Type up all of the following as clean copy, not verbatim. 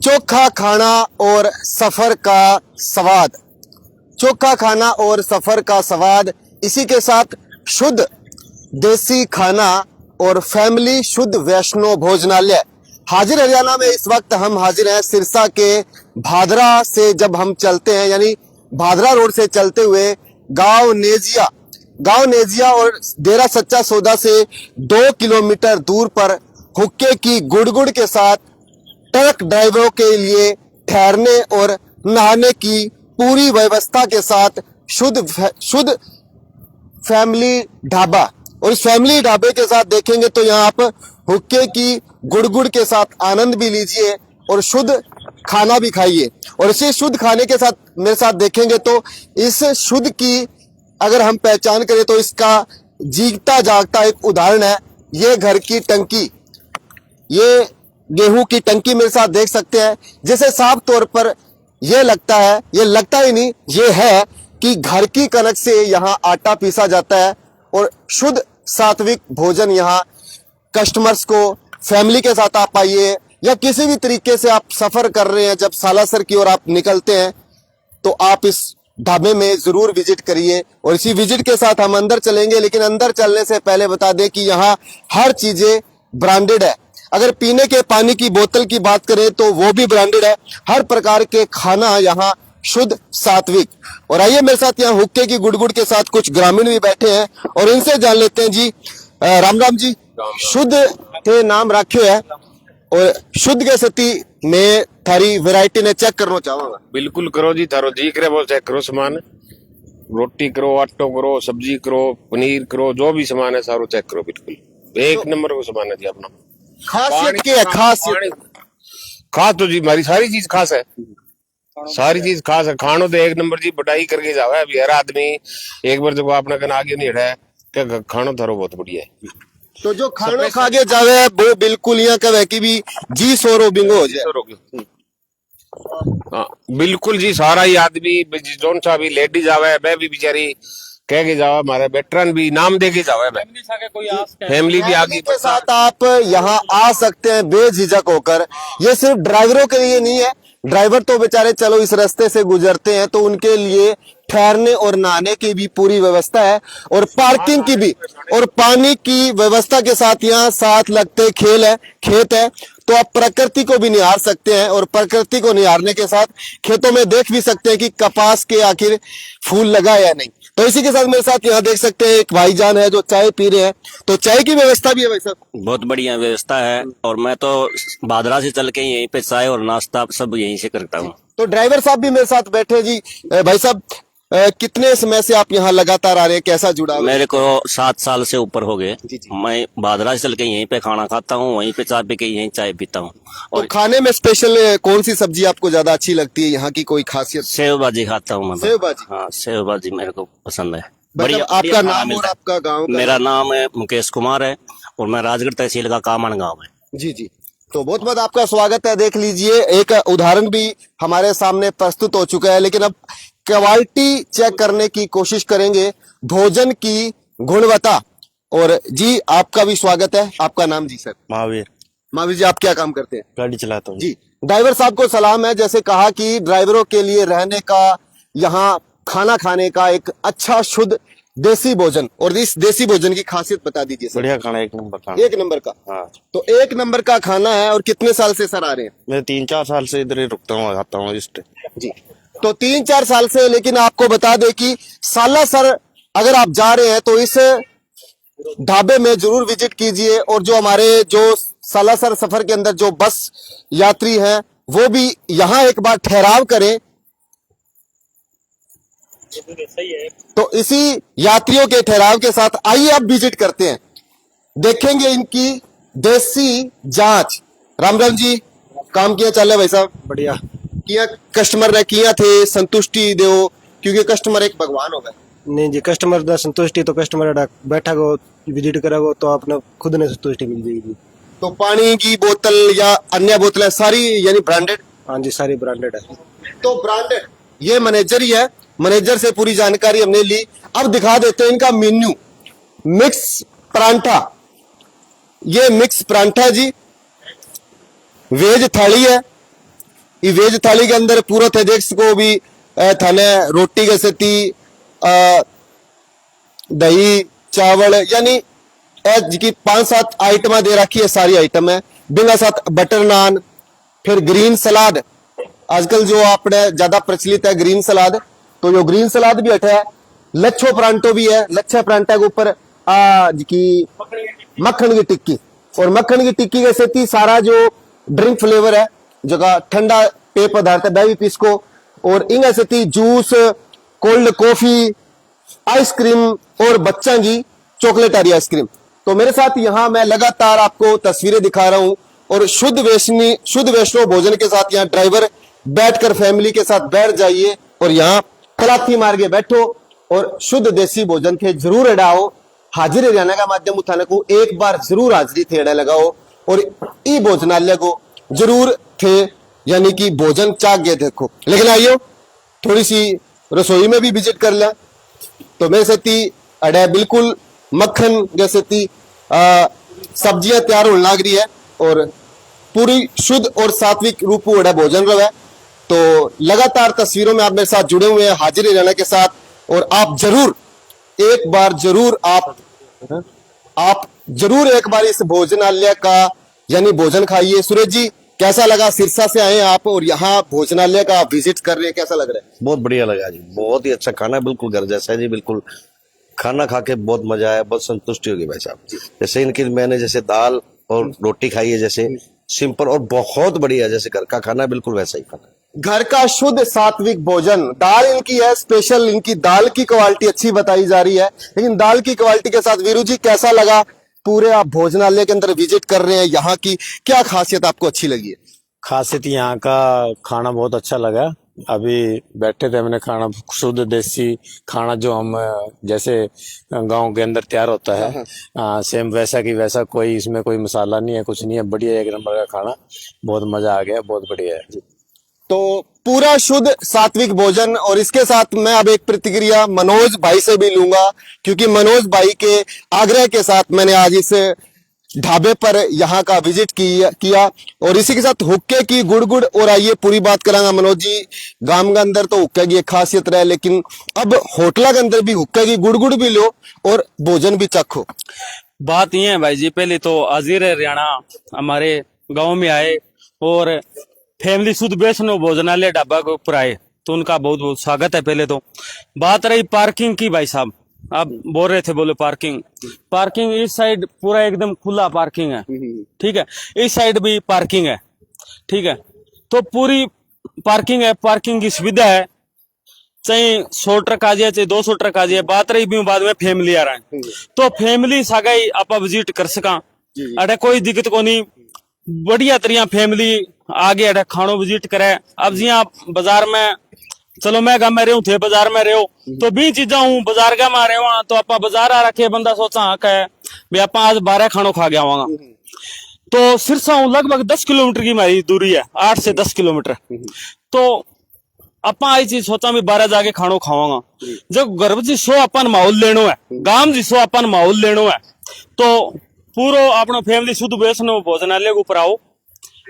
चोखा खाना और सफर का स्वाद, चोखा खाना और सफर का स्वाद, इसी के साथ शुद्ध देसी खाना और फैमिली शुद्ध वैष्णो भोजनालय। हाजिर हरियाणा में इस वक्त हम हाजिर हैं सिरसा के भादरा से। जब हम चलते हैं यानी भादरा रोड से चलते हुए गांव नेजिया और डेरा सच्चा सौदा से 2 किलोमीटर दूर पर हुक्के की गुड़गुड़ के साथ ट्रक ड्राइवरों के लिए ठहरने और नहाने की पूरी व्यवस्था के साथ शुद्ध फैमिली ढाबा। और इस फैमिली ढाबे के साथ देखेंगे तो यहाँ आप हुक्के की गुड़गुड़ के साथ आनंद भी लीजिए और शुद्ध खाना भी खाइए। और इसी शुद्ध खाने के साथ मेरे साथ देखेंगे तो इस शुद्ध की अगर हम पहचान करें तो इसका जीता जागता एक उदाहरण है ये घर की टंकी, ये गेहूं की टंकी मेरे साथ देख सकते हैं, जिसे साफ तौर पर ये लगता ही नहीं, ये है कि घर की कनक से यहाँ आटा पीसा जाता है और शुद्ध सात्विक भोजन यहाँ कस्टमर्स को फैमिली के साथ आप आइए या किसी भी तरीके से आप सफर कर रहे हैं, जब सालासर की ओर आप निकलते हैं तो आप इस ढाबे में जरूर विजिट करिए। और इसी विजिट के साथ हम अंदर चलेंगे, लेकिन अंदर चलने से पहले बता दें कि यहाँ हर चीजें ब्रांडेड है। अगर पीने के पानी की बोतल की बात करें तो वो भी ब्रांडेड है, हर प्रकार के खाना यहाँ शुद्ध सात्विक। और आइए मेरे साथ यहाँ हुक्के की गुड़गुड़ के साथ कुछ ग्रामीण भी बैठे हैं और इनसे जान लेते हैं। जी राम राम जी, शुद्ध के नाम रखे है और शुद्ध के सती में थारी वैरायटी ने चेक करना चाहूंगा। बिल्कुल करो जी, थारो जी करे वो चेक करो सामान, रोटी करो, आटो करो, सब्जी करो, पनीर करो, जो भी सामान है सारो चेक करो। बिल्कुल एक नंबर को सामान है जी अपना। खासियत क्या है? खास तो जी हमारी सारी चीज खास है, सारी चीज खास है। खानो तो एक नंबर जी, बटाई करके जावे अभी हर आदमी एक बार जब आपने कहा आगे नहीं हटा है, खानो थारो बहुत बढ़िया है। तो जो खानो खा के जावे वो बिल्कुल यहाँ कहे कि भी जी सोरो बिंगो हो जाए। हाँ बिल्कुल जी, सारा ही आदमी जोन सा भी लेडीज आवे वह भी बेचारी कह के जावा, हमारे वेटरन भी नाम दे के जावा, फैमिली भी आगे के साथ आप यहाँ आ सकते हैं बेझिझक होकर। ये सिर्फ ड्राइवरों के लिए नहीं है, ड्राइवर तो बेचारे चलो इस रास्ते से गुजरते हैं तो उनके लिए ठहरने और नहाने की भी पूरी व्यवस्था है और पार्किंग की भी और पानी की व्यवस्था के साथ यहाँ साथ लगते खेत है तो आप प्रकृति को भी निहार सकते हैं। और प्रकृति को निहारने के साथ खेतों में देख भी सकते हैं कि कपास के आखिर फूल लगा या नहीं। तो इसी के साथ मेरे साथ यहाँ देख सकते हैं एक भाईजान है जो चाय पी रहे हैं, तो चाय की व्यवस्था भी है भाई साहब? बहुत बढ़िया व्यवस्था है और मैं तो भादरा से चल के यहीं पे चाय और नाश्ता सब यहीं से करता हूँ। तो ड्राइवर साहब भी मेरे साथ बैठे। जी भाई साहब, कितने समय से आप यहाँ लगातार आ रहे हैं, कैसा जुड़ा? मेरे को 7 साल से ऊपर हो गए। मैं भादरा से चल के यहीं पे खाना खाता हूँ, वहीं पे चाय पी के यहीं चाय पीता हूँ। और तो खाने में स्पेशल कौन सी सब्जी आपको ज्यादा अच्छी लगती है, यहाँ की कोई खासियत? सेव भाजी खाता हूँ मैं। सेव भाजी? हाँ सेव भाजी मेरे को पसंद है। बढ़िया। आपका नाम और आपका गाँव? मेरा नाम है मुकेश कुमार है और मैं राजगढ़ तहसील का कामन गाँव है। जी जी, तो बहुत बहुत आपका स्वागत है। देख लीजिए एक उदाहरण भी हमारे सामने प्रस्तुत हो चुका है, लेकिन अब क्वालिटी चेक करने की कोशिश करेंगे, भोजन की गुणवत्ता। और जी आपका भी स्वागत है। आपका नाम? जी सर महावीर जी, आप क्या काम करते हैं? गाड़ी चलाता हूँ जी। ड्राइवर साहब को सलाम है। जैसे कहा कि ड्राइवरों के लिए रहने का, यहाँ खाना खाने का एक अच्छा शुद्ध देसी भोजन, और इस देसी भोजन की खासियत बता दीजिए सर। बढ़िया खाना, एक नंबर खाना। एक नंबर का? हाँ। तो एक नंबर का खाना है। और कितने साल से सर आ रहे हैं? मैं 3-4 साल से इधर ही रुकता हूँ, आता हूँ इस जी। तो 3-4 साल से। लेकिन आपको बता दें कि सालासर अगर आप जा रहे हैं तो इस ढाबे में जरूर विजिट कीजिए। और जो हमारे जो सालासर सफर के अंदर जो बस यात्री हैं वो भी यहाँ एक बार ठहराव करें। तो इसी यात्रियों के ठहराव के साथ आइए अब विजिट करते हैं, देखेंगे इनकी देसी जांच। राम राम जी, काम किया चल रहा भाई साहब? बढ़िया। किया कस्टमर ने किया थे संतुष्टि दो, क्योंकि कस्टमर एक भगवान हो गए। नहीं जी, कस्टमर दा संतुष्टि तो कस्टमर बैठा गो विजिट करेगो तो आपने खुद ने संतुष्टि मिल जाएगी। तो पानी की बोतल या अन्य बोतलें सारी यानी ब्रांडेड? हाँ जी, सारी ब्रांडेड है। तो ब्रांडेड ये मैनेजर ही है, मैनेजर से पूरी जानकारी हमने ली। अब दिखा देते हैं इनका मेन्यू। मिक्स परांठा, ये मिक्स परांठा जी, वेज थाली है, ये वेज थाली के अंदर पूरा थे देख सको भी थाने रोटी कैसे थी, दही चावल यानी जी 5-7 आइटम दे रखी है, सारी आइटम है। बिना साथ बटर नान, फिर ग्रीन सलाद, आजकल जो आपने ज्यादा प्रचलित है ग्रीन सलाद, तो जो ग्रीन सलाद भी हटा है। लच्छो परांठो भी है, लच्छा परांठा के ऊपर की मक्खन की टिक्की, और मक्खन की टिक्की कैसे थी सारा जो ड्रिंक फ्लेवर है जगह ठंडा पेय पदार्थ है दही पिस्को, और इंग ऐसे थी जूस, कोल्ड कॉफी, आइसक्रीम और बच्चा की चॉकलेटारी आइसक्रीम। तो मेरे साथ यहाँ मैं लगातार आपको तस्वीरें दिखा रहा हूं, और शुद्ध वैष्णव भोजन के साथ यहाँ ड्राइवर बैठकर फैमिली के साथ बैठ जाइए और यहाँ तलाथी मार के बैठो और शुद्ध देसी भोजन थे जरूर अड़ाओ। हाजिर हरियाणा का माध्यम उठाने को एक बार जरूर हाजिरी थे अड़ा लगाओ, और ई भोजनालय को जरूर थे यानी कि भोजन चाक गए देखो। लेकिन आइयो थोड़ी सी रसोई में भी विजिट कर लें। तो मेरे से थी अड़ा बिल्कुल मक्खन जैसे थी सब्जियां तैयार होने लग रही है, और पूरी शुद्ध और सात्विक रूप में भोजन रहा है। तो लगातार तस्वीरों में आप मेरे साथ जुड़े हुए हैं हाजिर रहने के साथ, और आप जरूर एक बार जरूर आप जरूर एक बार इस भोजनालय का यानी भोजन खाइए। सूरज जी कैसा लगा, सिरसा से आए हैं आप और यहाँ भोजनालय का आप विजिट कर रहे हैं, कैसा लग रहा है? बहुत बढ़िया लगा जी, बहुत ही अच्छा खाना, बिल्कुल घर जैसा है जी। बिल्कुल खाना खा के बहुत मजा आया, बहुत संतुष्टि होगी भाई साहब। जैसे इनकी मैंने जैसे दाल और रोटी खाई है, जैसे सिंपल और बहुत बढ़िया, जैसे घर का खाना बिल्कुल वैसा ही खाना। घर का शुद्ध सात्विक भोजन। दाल इनकी है स्पेशल, इनकी दाल की क्वालिटी अच्छी बताई जा रही है। लेकिन दाल की क्वालिटी के साथ वीरू जी कैसा लगा, पूरे आप भोजनालय के अंदर विजिट कर रहे हैं, यहाँ की क्या खासियत आपको अच्छी लगी है? खासियत यहाँ का खाना बहुत अच्छा लगा। अभी बैठे थे, हमने खाना शुद्ध देसी खाना जो हम जैसे गांव के अंदर तैयार होता है सेम वैसा की वैसा, कोई इसमें कोई मसाला नहीं है, कुछ नहीं है, बढ़िया एक नंबर का खाना, बहुत मजा आ गया, बहुत बढ़िया है। तो पूरा शुद्ध सात्विक भोजन। और इसके साथ मैं अब एक प्रतिक्रिया मनोज भाई से भी लूंगा, क्योंकि मनोज भाई के आग्रह के साथ मैंने आज इस ढाबे पर यहाँ का विजिट किया और इसी के साथ हुक्के की गुड़। और आइए पूरी बात करांगा मनोज जी, गांव के अंदर तो हुक्के की एक खासियत रहे, लेकिन अब होटल के अंदर भी हुक्के की गुड़ भी लो और भोजन भी चखो। बात ये है भाई जी, पहले तो हाजिर हरियाणा हमारे गांव में आए और फैमिली शुद्ध वैष्णव भोजनालय ढाबा के ऊपर आए, तो उनका बहुत बहुत स्वागत है। पहले तो बात रही पार्किंग की, भाई साहब आप बोल रहे थे, बोले पार्किंग इस साइड पूरा एकदम खुला पार्किंग है, ठीक है, इस साइड भी पार्किंग है, ठीक है, तो पूरी पार्किंग है, पार्किंग की सुविधा है, चाहे 100 ट्रक आ जाए चाहे 200 ट्रक आ जाए। बात रही भी बाद में फैमिली आ रहा है, तो फैमिली सगाई आप विजिट कर सका, अरे कोई दिक्कत को नहीं, बढ़िया तरिया फैमिली आगे अरे खानो विजिट करे। अब जी आप बाजार में चलो मैं गाँव में रहूं थे, बाजार में रहो तो भी चीजा हूँ बाजार का में रहे वहां, तो आप बाजार आ रखे बंदा सोचा हाँ है भाई आप आज 12 खानो खा गया वहां, तो सिरसा हूँ लगभग 10 किलोमीटर की हमारी दूरी है, 8 से 10 किलोमीटर। तो अपा आई चीज सोचा मैं 12 जाके खानो खावांगा, जब गर्भ जी सो अपन माहौल लेनो है, गांव जी सो अपन माहौल लेनो है, तो पूरो अपना फैमिली शुद्ध वैष्णव भोजनालय के ऊपर आओ,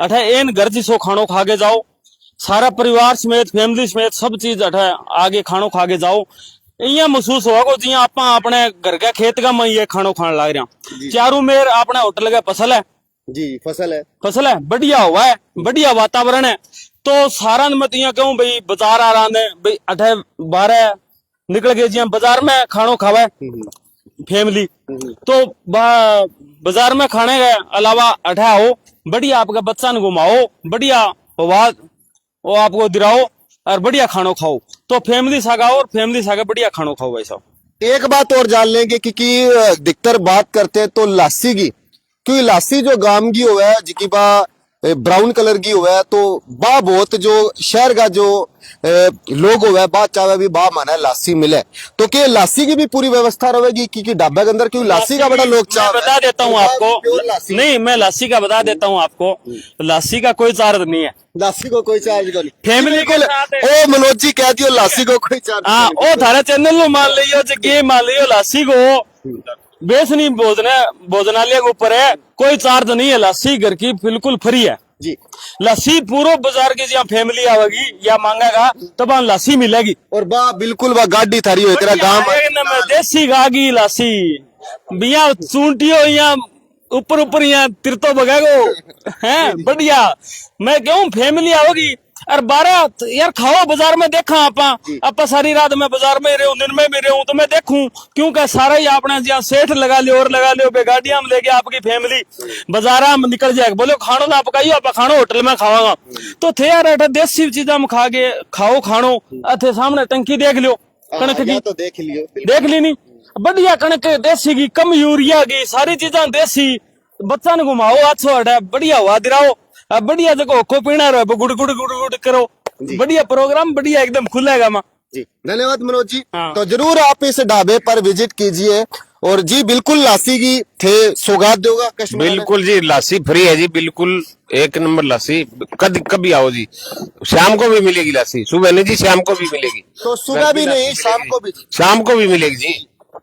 अठे एन घर जी सो खानो खा के जाओ, सारा परिवार समेत फैमिली समेत सब चीज अठे आगे खानो खा के जाओ। इं महसूस होगा जिया आप अपने घर का खेत का मैं ये खानो खाने लग रहा। चारों मेर अपने होटल का फसल है जी, फसल है बढ़िया हुआ है, बढ़िया वातावरण है। तो सारा मैं तो कहूँ भाई बाजार आ रहा है भाई, अठे 12 निकल गए जी बाजार में खानो खावे फैमिली, तो बाजार में खाने के अलावा अठा हो बढ़िया आपका बच्चा ने घुमाओ, बढ़िया वो आपको दिलाओ और बढ़िया खानो खाओ, तो फैमिली सागाओ और फैमिली सागा बढ़िया खानो खाओ भाई साहब। एक बात और जान लेंगे क्योंकि अधिकतर बात करते हैं तो लासी की, क्योंकि लासी जो गांव की हुआ है जिकी बा ब्राउन कलर की हुआ है, तो बा बहुत जो शहर का जो लोग हुआ है बा चाहे भी बा माना लासी मिले, तो क्या लासी की भी पूरी व्यवस्था रहेगी क्योंकि ढाबे के अंदर क्योंकि लासी का बड़ा लोग चाह बता देता हूँ आपको, नहीं मैं लासी का बता देता हूँ आपको, लासी का कोई चार्ज नहीं है, लासी को कोई चार्ज नहीं, फैमिली को ओ मनोज जी कह दियो लासी को कोई चार्ज। हाँ ओ थारा चैनल लो मान लियो जे मान लियो लासी को बेसनी भोजनालय के ऊपर है, कोई चार्ज नहीं है, लासी घर की बिल्कुल फ्री है। जी। लस्सी पूरो बाजार की जहाँ फैमिली आवेगी या मांगेगा तब वहाँ लस्सी मिलेगी। और बा बिल्कुल बा गाड़ी थारी हो तेरा गांव एकदम देसी गागी लस्सी बिया चूंटियो या ऊपर ऊपर यहाँ तिरतो बगेगो हैं बढ़िया। मैं क्यों फैमिली आओगी और 12 यार खाओ बाजार में देखा आपा सारी रात में बाजार में रहूं दिन में भी रहूं तो मैं देखूं क्योंकि सारा ही आपने जहाँ सेठ लगा लियो और लगा लियो गाड़ियां में लेके आपकी फैमिली बाजार में निकल जाएगा। बोलो खानो ना पकाइयो आप खानो होटल में खावागा तो थे यार अठा देसी चीजा में खा के खाओ खानो अथे सामने टंकी देख लियो कणक की तो देख लियो देख ली नहीं बढ़िया कणक देसी की कम यूरिया की सारी चीजा देसी बच्चा ने घुमाओ अच्छो हटा बढ़िया हुआ दिराओ अब बढ़िया जगह को पीना रहो गुड़ गुड़ गुड़ गुड़ करो बढ़िया प्रोग्राम बढ़िया एकदम खुलेगा माँ जी। धन्यवाद मनोज जी। हाँ। तो जरूर आप इस ढाबे पर विजिट कीजिए और जी बिल्कुल लस्सी की थे सौगात दोगा कस्टमर बिल्कुल जी लस्सी फ्री है जी बिल्कुल एक नंबर लस्सी कभी आओ जी शाम को भी मिलेगी लस्सी सुबह नहीं जी शाम को भी मिलेगी तो सुबह भी नहीं शाम को भी जी। शाम को भी मिलेगी जी।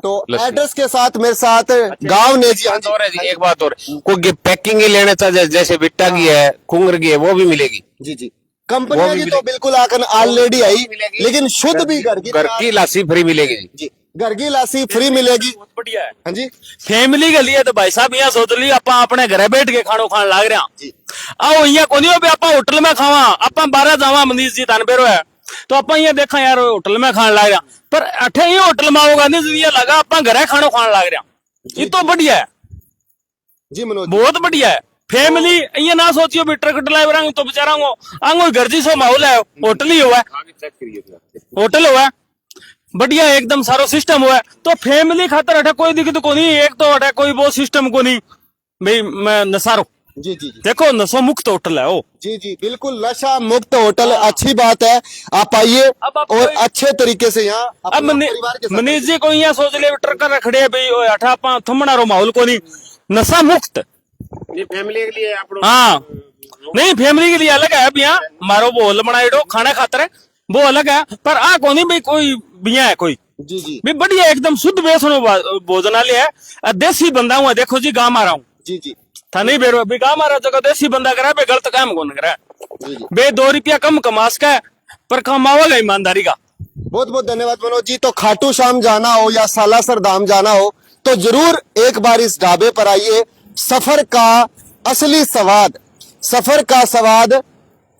तो लस्सी। एड्रेस के साथ मेरे साथ गांव ने जी। हाँ जी। और है जी एक बात और कोई पैकिंग ही लेने था जैसे बिट्टा की है कुंगर की है वो भी मिलेगी जी जी वो कंपनी भी की तो बिल्कुल आकर ऑलरेडी आई लेकिन शुद्ध भी घर की लस्सी फ्री मिलेगी जी। जी घर की लस्सी फ्री मिलेगी। बहुत बढ़िया है हाँ जी फैमिली के लिए तो भाई साहब यहाँ सोच ली आप अपने घरे बैठ के खानो खान लाग रहे जी। आओ यहाँ को नहीं आप होटल में खावा आप 12 जावा मनीष जी तान बेरो है तो आप ये देखा यार होटल में खान लाग रहा पर अठे ही होटल में होगा नहीं ये लगा आप घरे खानो खान लाग रहा ये तो बढ़िया है जी मनोज जी। बहुत बढ़िया है फैमिली ये ना सोचियो भी ट्रक ड्राइवर तो बेचारा आंगो घर जी सो माहौल है होटल ही हुआ होटल हुआ बढ़िया एकदम सारो सिस्टम हुआ तो फैमिली खातर अठा कोई दिक्कत को नहीं एक तो अठा कोई वो सिस्टम को नहीं भाई मैं नसारो जी जी जी देखो नशो मुक्त होटल है ओ जी जी बिल्कुल नशा मुक्त होटल अच्छी बात है। आप आइए अब आप और कोई- अच्छे तरीके से यहाँ अब अपने परिवार के साथ मनीष जी को यहाँ सोच ले ट्रक रखड़े भाई ओ अठा पा थमना रो माहौल को नहीं नशा मुक्त ये फैमिली के लिए आप हाँ नहीं फैमिली के लिए अलग है अब यहाँ मारो वो होल बनाए दो खाना खातर है वो अलग है पर आ को नहीं भाई कोई बिया है कोई जी जी भी बढ़िया एकदम शुद्ध वैष्णो भोजनालय है देसी बंदा हुआ देखो जी गाँव आ रहा हूँ जी जी था नहीं बेरो भी गाँव आ रहा जगह देसी बंदा करा बे गलत काम कौन करा जी जी बे 2 रुपया कम कमास का है, पर कमाओगा ईमानदारी का। बहुत बहुत धन्यवाद मनोज जी। तो खाटू श्याम जाना हो या सालासर धाम जाना हो तो जरूर एक बार इस ढाबे पर आइए। सफर का असली स्वाद सफर का स्वाद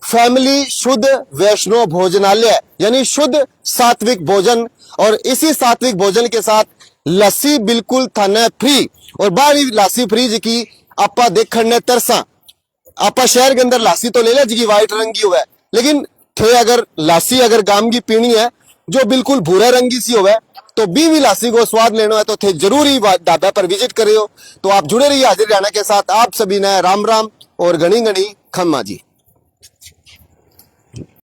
फैमिली शुद्ध वैष्णो भोजनालय यानी शुद्ध सात्विक भोजन और इसी सात्विक भोजन के साथ लस्सी बिल्कुल थाने फ्री और बारी लस्सी फ्री जी की आपा देखने तरसा आपा शहर के अंदर लासी तो ले ले जी व्हाइट रंग की हुआ है लेकिन थे अगर लासी अगर गाम की पीनी है जो बिल्कुल भूरे रंगी सी हुआ है तो भी लासी को स्वाद लेना है तो थे जरूर ही ढाबा पर विजिट करियो। तो आप जुड़े रहिए हाजिर रहना के साथ। आप सभी ने राम राम और घनी घनी खम्मा जी।